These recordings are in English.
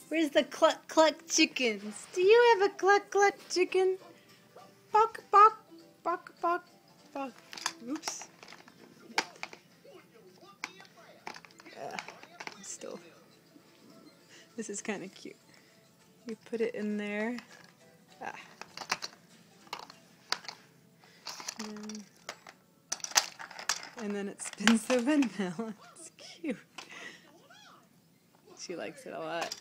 Where's the cluck cluck chickens? Do you have a cluck cluck chicken? Bok bok bok bok bok. Oops. Still. This is kind of cute. You put it in there. And then it spins the windmill. It's cute. She likes it a lot.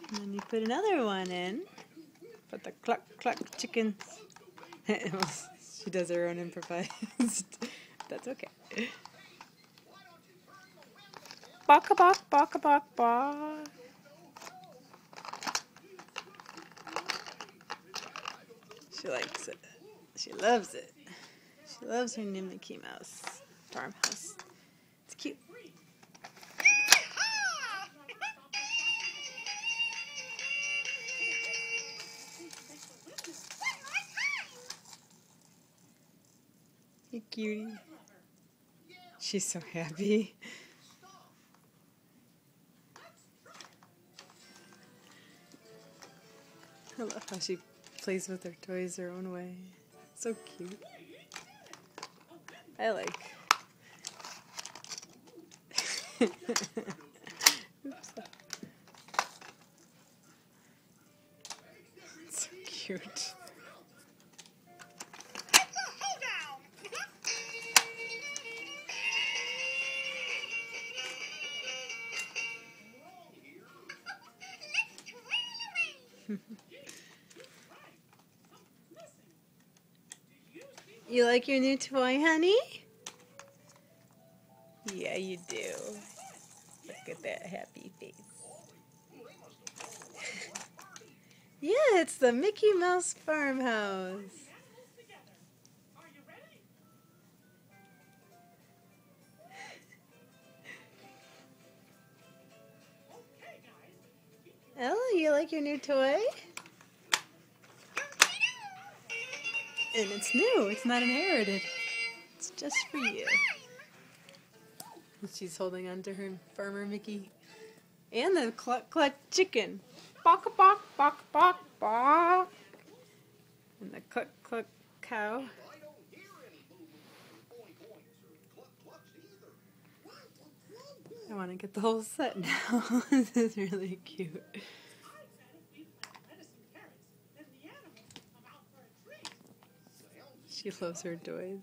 And then you put another one in. Put the cluck cluck chickens. She does her own improvised. That's okay. Baka bok baka bok bok. She likes it. She loves it. She loves her new Mickey Mouse farmhouse. It's cute. You cutie. She's so happy. I love how she plays with her toys her own way. So cute. I like. Oops. So cute. You like your new toy, honey? Yeah, you do. Look at that happy face. Yeah, it's the Mickey Mouse farmhouse. Ella, you like your new toy? And it's new. It's not inherited. It's just for you. She's holding on to her Farmer Mickey. And the cluck cluck chicken. Bok bok bok bok bok. And the cluck cluck cow. I want to get the whole set now. This is really cute. She loves her toys.